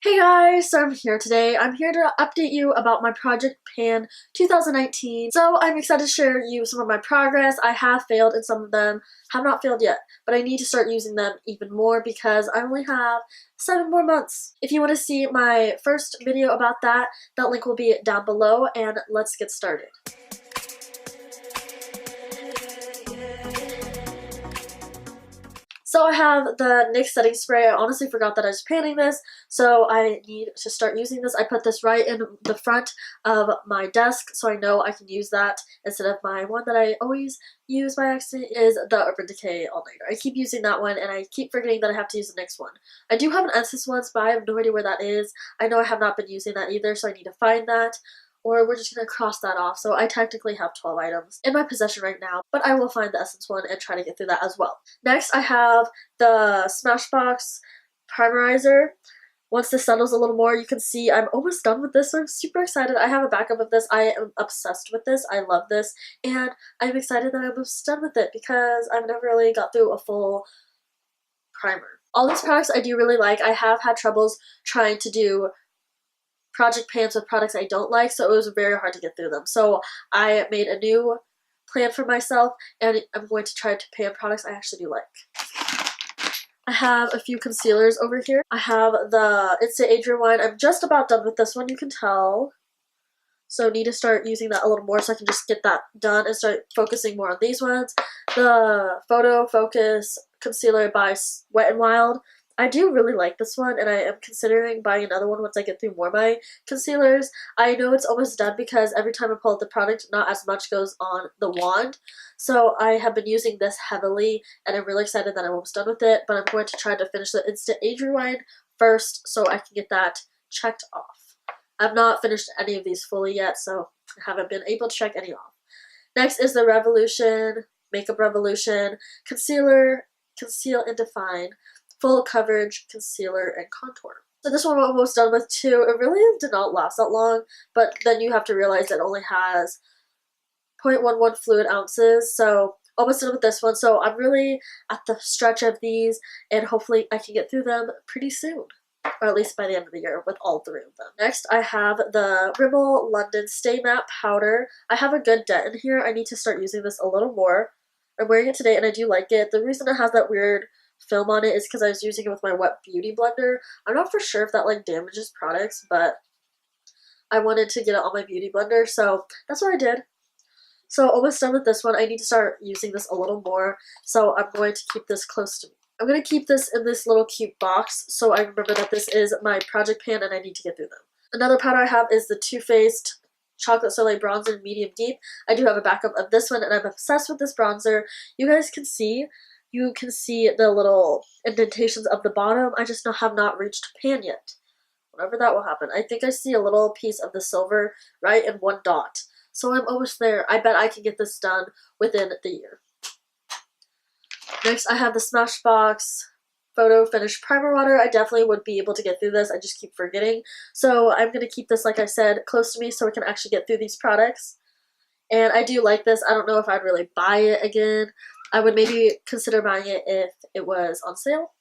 Hey guys, so I'm here today. I'm here to update you about my Project Pan 2019. So I'm excited to share you some of my progress. I have failed in some of them, have not failed yet, but I need to start using them even more because I only have 7 more months. If you want to see my first video about that link will be down below, and let's get started. So I have the NYX setting spray. I honestly forgot that I was panning this, so I need to start using this. I put this right in the front of my desk so I know I can use that instead of my one that I always use by accident is the Urban Decay All Nighter. I keep using that one and I keep forgetting that I have to use the NYX one. I do have an Essence one, but I have no idea where that is. I know I have not been using that either, so I need to find that. Or we're just going to cross that off. So I technically have 12 items in my possession right now, but I will find the Essence one and try to get through that as well. Next, I have the Smashbox Primerizer. Once this settles a little more, you can see I'm almost done with this, so I'm super excited. I have a backup of this. I am obsessed with this. I love this, and I'm excited that I'm almost done with it because I've never really got through a full primer. All these products I do really like. I have had troubles trying to do project pans with products I don't like, so it was very hard to get through them. So I made a new plan for myself, and I'm going to try to pan products I actually do like. I have a few concealers over here. I have the It's the Adrian one. I'm just about done with this one, you can tell. So need to start using that a little more so I can just get that done and start focusing more on these ones. The Photo Focus Concealer by Wet n Wild. I do really like this one, and I am considering buying another one once I get through more of my concealers. I know it's almost done because every time I pull out the product, not as much goes on the wand. So I have been using this heavily, and I'm really excited that I'm almost done with it, but I'm going to try to finish the Instant Age Rewind first so I can get that checked off. I've not finished any of these fully yet, so I haven't been able to check any off. Next is the Revolution Makeup Revolution Concealer, Conceal and Define Full Coverage Concealer and Contour. So this one I'm almost done with too. It really did not last that long, but then you have to realize it only has 0.11 fluid ounces, so almost done with this one. So I'm really at the stretch of these, and hopefully I can get through them pretty soon. Or at least by the end of the year with all 3 of them. Next, I have the Rimmel London Stay Matte Powder. I have a good dent in here. I need to start using this a little more. I'm wearing it today and I do like it. The reason it has that weird film on it is because I was using it with my wet beauty blender. I'm not for sure if that like damages products, but I wanted to get it on my beauty blender, so that's what I did. So almost done with this one. I need to start using this a little more, so I'm going to keep this close to me. I'm going to keep this in this little cute box so I remember that this is my project pan and I need to get through them. Another powder I have is the Too Faced Chocolate Soleil Bronzer Medium Deep. I do have a backup of this one and I'm obsessed with this bronzer. You guys can see the little indentations of the bottom. I just have not reached pan yet. Whenever that will happen. I think I see a little piece of the silver right in one dot. So I'm almost there. I bet I can get this done within the year. Next, I have the Smashbox Photo Finish Primer Water. I definitely would be able to get through this. I just keep forgetting. So I'm going to keep this, like I said, close to me so I can actually get through these products. And I do like this. I don't know if I'd really buy it again. I would maybe consider buying it if it was on sale.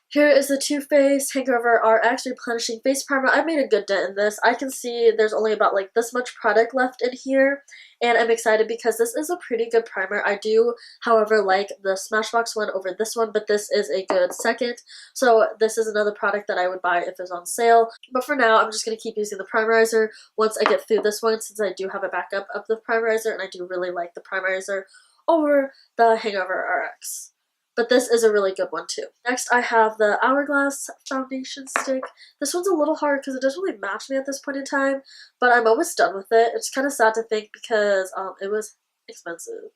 Here is the Too Faced Hangover RX Replenishing Face Primer. I made a good dent in this. I can see there's only about like this much product left in here, and I'm excited because this is a pretty good primer. I do, however, like the Smashbox one over this one, but this is a good second. So this is another product that I would buy if it's on sale. But for now, I'm just going to keep using the primerizer once I get through this one, since I do have a backup of the primerizer, and I do really like the primerizer over the Hangover RX. But this is a really good one too. Next, I have the Hourglass Foundation Stick. This one's a little hard because it doesn't really match me at this point in time, but I'm almost done with it. It's kind of sad to think because it was expensive.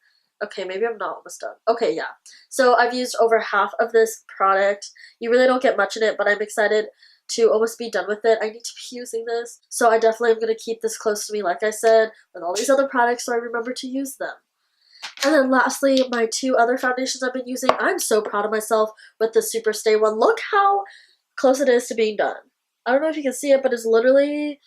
Okay, maybe I'm not almost done. Okay, yeah. So I've used over half of this product. You really don't get much in it, but I'm excited to almost be done with it. I need to be using this. So I definitely am going to keep this close to me, like I said, with all these other products so I remember to use them. And then lastly, my 2 other foundations I've been using. I'm so proud of myself with the Super Stay one. Look how close it is to being done. I don't know if you can see it, but it's literally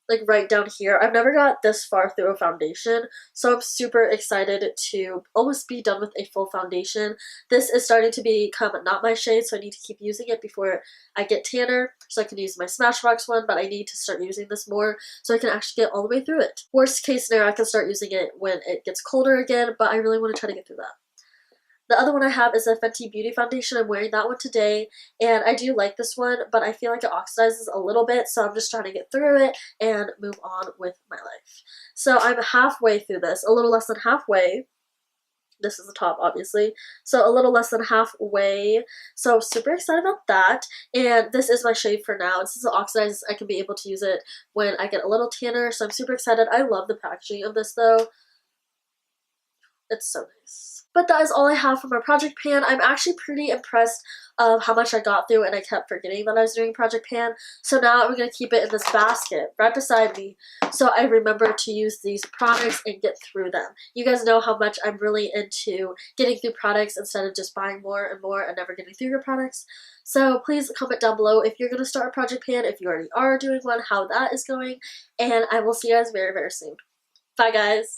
like right down here. I've never got this far through a foundation, so I'm super excited to almost be done with a full foundation. This is starting to become not my shade, so I need to keep using it before I get tanner, so I can use my Smashbox one, but I need to start using this more so I can actually get all the way through it. Worst case scenario, I can start using it when it gets colder again, but I really want to try to get through that. The other one I have is a Fenty Beauty foundation. I'm wearing that one today, and I do like this one, but I feel like it oxidizes a little bit, so I'm just trying to get through it and move on with my life. So I'm halfway through this, a little less than halfway. This is the top, obviously, so a little less than halfway, so super excited about that. And this is my shade for now, and since it oxidizes, I can be able to use it when I get a little tanner, so I'm super excited. I love the packaging of this, though. It's so nice. But that is all I have for my project pan. I'm actually pretty impressed of how much I got through, and I kept forgetting that I was doing project pan. So now I'm going to keep it in this basket right beside me so I remember to use these products and get through them. You guys know how much I'm really into getting through products instead of just buying more and more and never getting through your products. So please comment down below if you're going to start a project pan, if you already are doing one, how that is going. And I will see you guys very, very soon. Bye, guys.